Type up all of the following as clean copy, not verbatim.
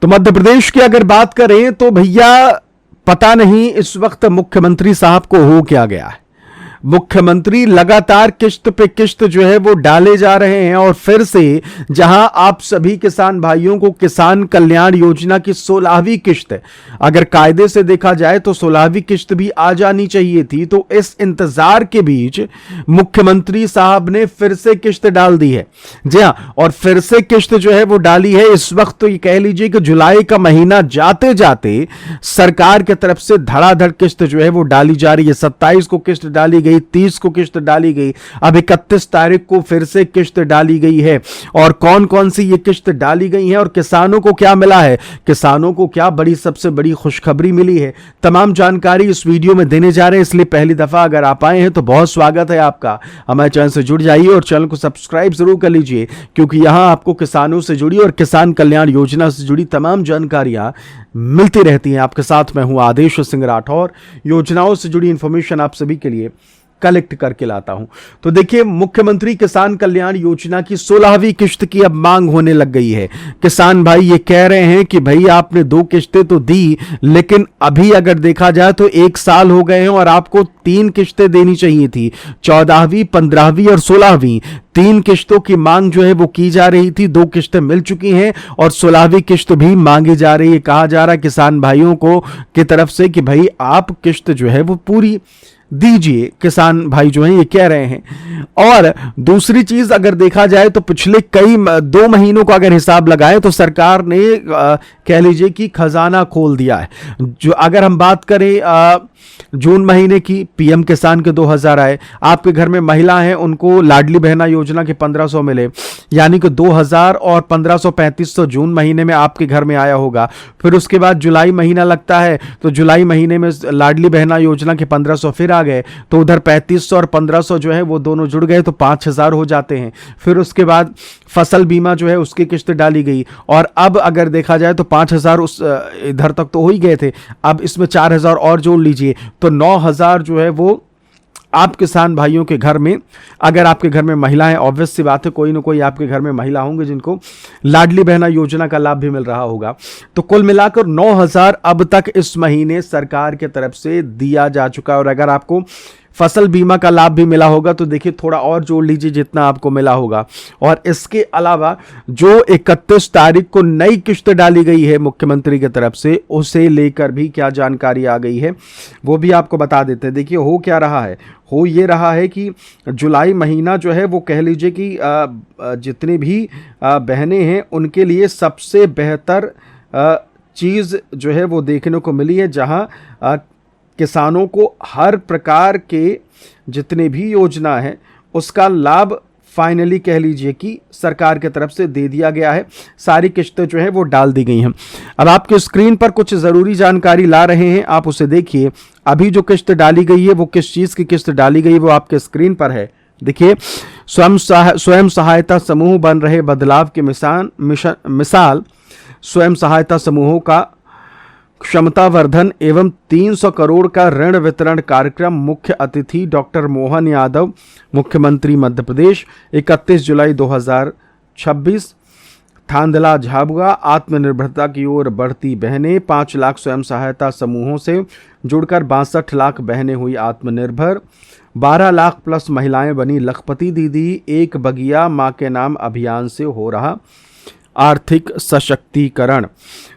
तो मध्य प्रदेश की अगर बात करें तो भैया पता नहीं इस वक्त मुख्यमंत्री साहब को हो क्या गया है। मुख्यमंत्री लगातार किश्त पे किश्त जो है वो डाले जा रहे हैं और फिर से जहां आप सभी किसान भाइयों को किसान कल्याण योजना की 16वीं किश्त, अगर कायदे से देखा जाए तो 16वीं किश्त भी आ जानी चाहिए थी, तो इस इंतजार के बीच मुख्यमंत्री साहब ने फिर से किश्त डाल दी है। जी हां, और फिर से किश्त जो है वो डाली है। इस वक्त तो ये कह लीजिए कि जुलाई का महीना जाते जाते सरकार की तरफ से धड़ाधड़ किश्त जो है वो डाली जा रही है। 27 को किश्त डाली गई, 30 को किश्त डाली गई, अब 31 तारीख को फिर से किश्त डाली गई है। और कौन कौन सी ये किश्त डाली गई है और किसानों को क्या मिला है, किसानों को क्या बड़ी सबसे बड़ी खुशखबरी मिली है, तमाम जानकारी इस वीडियो में देने जा रहे हैं। इसलिए पहली दफा अगर आप आए हैं तो बहुत स्वागत है आपका। हमारे चैनल से जुड़ जाइए और चैनल को सब्सक्राइब जरूर कर लीजिए, क्योंकि यहां आपको किसानों से जुड़ी और किसान कल्याण योजना से जुड़ी तमाम जानकारियां मिलती रहती हैं। आपके साथ मैं हूं आदेश सिंह राठौर, योजनाओं से जुड़ी इंफॉर्मेशन आप सभी के लिए कलेक्ट करके लाता हूं। तो देखिए, मुख्यमंत्री किसान कल्याण योजना की 16वीं किश्त की अब मांग होने लग गई है। किसान भाई ये कह रहे हैं कि भाई आपने 2 किश्तें तो दी, लेकिन अभी अगर देखा जाए तो 1 साल हो गए हैं और आपको 3 किश्तें देनी चाहिए थी। 14वीं, 15वीं और 16वीं 3 किश्तों की मांग जो है वो की जा रही थी। 2 किश्तें मिल चुकी हैं और 16वीं किश्त भी मांगी जा रही है। कहा जा रहा है किसान भाइयों को की तरफ से कि भाई आप किश्त जो है वो पूरी दीजिए, किसान भाई जो हैं ये कह रहे हैं। और दूसरी चीज अगर देखा जाए तो पिछले 2 महीनों का अगर हिसाब लगाएं तो सरकार ने कह लीजिए कि खजाना खोल दिया है। जो अगर हम बात करें जून महीने की, पीएम किसान के 2000 आए, आपके घर में महिला हैं उनको लाडली बहना योजना के 1500 मिले, यानी कि 2000 और 1500 3500 जून महीने में आपके घर में आया होगा। फिर उसके बाद जुलाई महीना लगता है तो जुलाई महीने में लाडली बहना योजना के 1500 फिर आ गए, तो उधर 3500 और 1500 जो है वो दोनों जुड़ गए तो 5000 हो जाते हैं। फिर उसके बाद फसल बीमा जो है उसकी किश्त डाली गई और अब अगर देखा जाए तो 5000 उस इधर तक तो हो ही गए थे, अब इसमें 4000 और जोड़ लीजिए तो 9000 जो है वो आप किसान भाइयों के घर में, अगर आपके घर में महिला है, ऑब्वियस सी बात है कोई ना कोई आपके घर में महिला होंगे जिनको लाडली बहना योजना का लाभ भी मिल रहा होगा। तो कुल मिलाकर 9000 अब तक इस महीने सरकार की तरफ से दिया जा चुका है। और अगर आपको फसल बीमा का लाभ भी मिला होगा तो देखिए थोड़ा और जोड़ लीजिए जितना आपको मिला होगा। और इसके अलावा जो 31 तारीख को नई किश्त डाली गई है मुख्यमंत्री की तरफ से, उसे लेकर भी क्या जानकारी आ गई है वो भी आपको बता देते हैं। देखिए हो क्या रहा है, हो ये रहा है कि जुलाई महीना जो है वो कह लीजिए कि जितनी भी बहनें हैं उनके लिए सबसे बेहतर चीज़ जो है वो देखने को मिली है, जहां किसानों को हर प्रकार के जितने भी योजना है उसका लाभ फाइनली कह लीजिए कि सरकार की तरफ से दे दिया गया है। सारी किश्तें जो है वो डाल दी गई हैं। अब आपके स्क्रीन पर कुछ ज़रूरी जानकारी ला रहे हैं, आप उसे देखिए। अभी जो किश्त डाली गई है वो किस चीज़ की किश्त डाली गई है वो आपके स्क्रीन पर है। देखिए, स्वयं सहायता समूह बन रहे बदलाव की मिसाल स्वयं सहायता समूहों का क्षमता वर्धन एवं 300 करोड़ का ऋण वितरण कार्यक्रम, मुख्य अतिथि डॉक्टर मोहन यादव, मुख्यमंत्री मध्य प्रदेश, 31 जुलाई 2026। थांदला झाबुआ, आत्मनिर्भरता की ओर बढ़ती बहनें, 5 लाख स्वयं सहायता समूहों से जुड़कर 62 लाख बहनें हुई आत्मनिर्भर, 12 लाख प्लस महिलाएं बनी लखपति दीदी, एक बगिया मां के नाम अभियान से हो रहा आर्थिक सशक्तिकरण।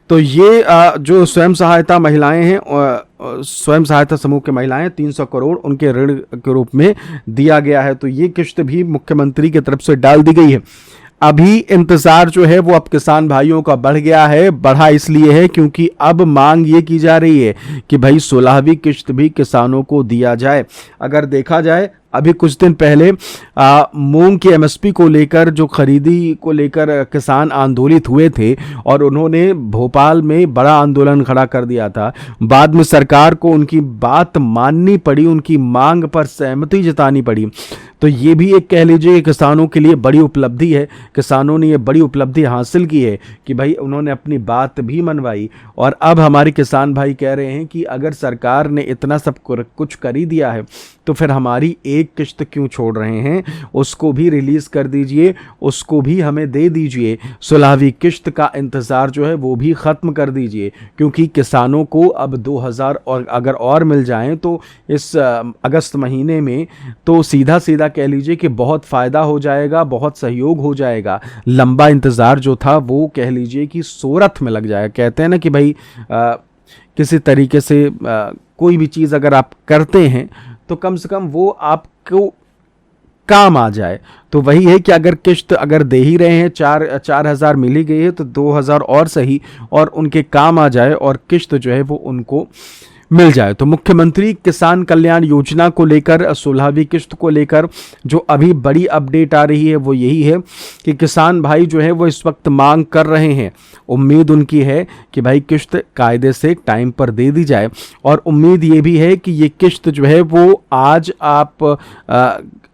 तो ये जो स्वयं सहायता महिलाएं हैं, स्वयं सहायता समूह के महिलाएं, 300 करोड़ उनके ऋण के रूप में दिया गया है। तो ये किश्त भी मुख्यमंत्री की तरफ से डाल दी गई है। अभी इंतजार जो है वो अब किसान भाइयों का बढ़ गया है। बढ़ा इसलिए है क्योंकि अब मांग ये की जा रही है कि भाई 16वीं किश्त भी किसानों को दिया जाए। अगर देखा जाए अभी कुछ दिन पहले मूंग की एमएसपी को लेकर, जो खरीदी को लेकर किसान आंदोलित हुए थे और उन्होंने भोपाल में बड़ा आंदोलन खड़ा कर दिया था। बाद में सरकार को उनकी बात माननी पड़ी, उनकी मांग पर सहमति जतानी पड़ी। तो तो ये भी एक कह लीजिए किसानों के लिए बड़ी उपलब्धि है। किसानों ने ये बड़ी उपलब्धि हासिल की है कि भाई उन्होंने अपनी बात भी मनवाई। और अब हमारे किसान भाई कह रहे हैं कि अगर सरकार ने इतना सब कुछ कर ही दिया है तो फिर हमारी एक किश्त क्यों छोड़ रहे हैं, उसको भी रिलीज़ कर दीजिए, उसको भी हमें दे दीजिए। 16वीं किश्त का इंतज़ार जो है वो भी ख़त्म कर दीजिए, क्योंकि किसानों को अब 2000 और अगर और मिल जाएं तो इस अगस्त महीने में तो सीधा सीधा कह लीजिए कि बहुत फ़ायदा हो जाएगा, बहुत सहयोग हो जाएगा। लंबा इंतज़ार जो था वो कह लीजिए कि सोरठ में लग जाएगा। कहते हैं ना कि भाई किसी तरीके से कोई भी चीज़ अगर आप करते हैं तो कम से कम वो आपको काम आ जाए। तो वही है कि अगर किश्त अगर दे ही रहे हैं, 4,000 मिली गई है तो 2,000 और सही और उनके काम आ जाए और किश्त जो है वो उनको मिल जाए। तो मुख्यमंत्री किसान कल्याण योजना को लेकर 16वीं किश्त को लेकर जो अभी बड़ी अपडेट आ रही है वो यही है कि किसान भाई जो है वो इस वक्त मांग कर रहे हैं। उम्मीद उनकी है कि भाई किश्त कायदे से टाइम पर दे दी जाए, और उम्मीद ये भी है कि ये किश्त जो है वो आज आप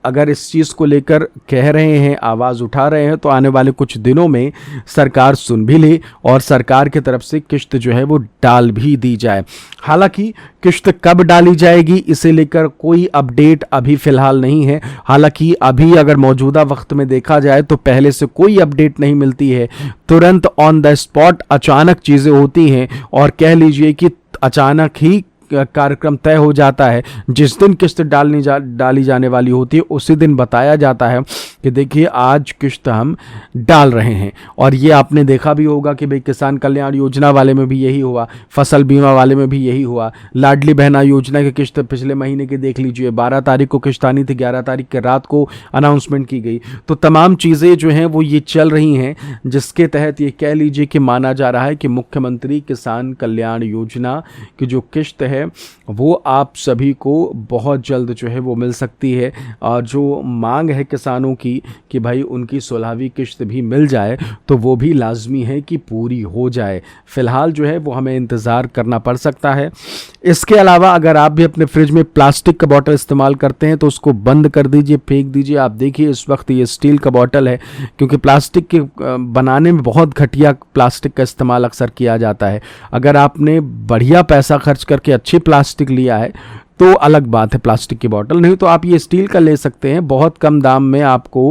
अगर इस चीज़ को लेकर कह रहे हैं, आवाज़ उठा रहे हैं, तो आने वाले कुछ दिनों में सरकार सुन भी ले और सरकार की तरफ से किश्त जो है वो डाल भी दी जाए। हालांकि किश्त कब डाली जाएगी इसे लेकर कोई अपडेट अभी फ़िलहाल नहीं है। हालांकि अभी अगर मौजूदा वक्त में देखा जाए तो पहले से कोई अपडेट नहीं मिलती है, तुरंत ऑन द स्पॉट अचानक चीज़ें होती हैं और कह लीजिए कि अचानक ही कार्यक्रम तय हो जाता है। जिस दिन किश्त डाली जाने वाली होती है उसी दिन बताया जाता है कि देखिए आज किश्त हम डाल रहे हैं। और ये आपने देखा भी होगा कि भाई किसान कल्याण योजना वाले में भी यही हुआ, फसल बीमा वाले में भी यही हुआ, लाडली बहना योजना की किश्त पिछले महीने की देख लीजिए, 12 तारीख को किश्त आनी थी, 11 तारीख के रात को अनाउंसमेंट की गई। तो तमाम चीज़ें जो हैं वो ये चल रही हैं, जिसके तहत ये कह लीजिए कि माना जा रहा है कि मुख्यमंत्री किसान कल्याण योजना की जो किश्त है वो आप सभी को बहुत जल्द जो है वो मिल सकती है। और जो मांग है किसानों की कि भाई उनकी 16वीं किश्त भी मिल जाए तो वो भी लाजमी है कि पूरी हो जाए। फ़िलहाल जो है वो हमें इंतज़ार करना पड़ सकता है। इसके अलावा अगर आप भी अपने फ्रिज में प्लास्टिक का बॉटल इस्तेमाल करते हैं तो उसको बंद कर दीजिए, फेंक दीजिए। आप देखिए इस वक्त ये स्टील का बॉटल है, क्योंकि प्लास्टिक के बनाने में बहुत घटिया प्लास्टिक का इस्तेमाल अक्सर किया जाता है। अगर आपने बढ़िया पैसा खर्च करके अच्छी प्लास्टिक लिया है तो अलग बात है, प्लास्टिक की बोतल, नहीं तो आप ये स्टील का ले सकते हैं। बहुत कम दाम में आपको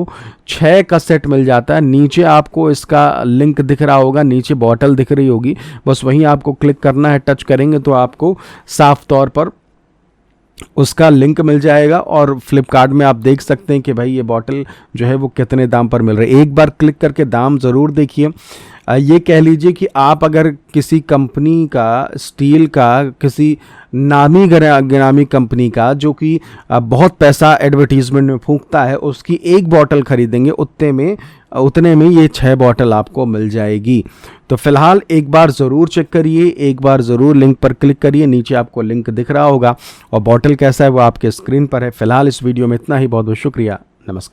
6 का सेट मिल जाता है। नीचे आपको इसका लिंक दिख रहा होगा, नीचे बोतल दिख रही होगी, बस वहीं आपको क्लिक करना है। टच करेंगे तो आपको साफ तौर पर उसका लिंक मिल जाएगा और फ्लिपकार्ट में आप देख सकते हैं कि भाई ये बॉटल जो है वो कितने दाम पर मिल रही है। एक बार क्लिक करके दाम ज़रूर देखिए। ये कह लीजिए कि आप अगर किसी कंपनी का, स्टील का, किसी नामी गिरामी कंपनी का जो कि बहुत पैसा एडवर्टीजमेंट में फूंकता है, उसकी एक बॉटल खरीदेंगे उतने में ये 6 बॉटल आपको मिल जाएगी। तो फिलहाल एक बार ज़रूर चेक करिए, एक बार ज़रूर लिंक पर क्लिक करिए, नीचे आपको लिंक दिख रहा होगा और बॉटल कैसा है वो आपके स्क्रीन पर है। फिलहाल इस वीडियो में इतना ही। बहुत बहुत शुक्रिया, नमस्कार।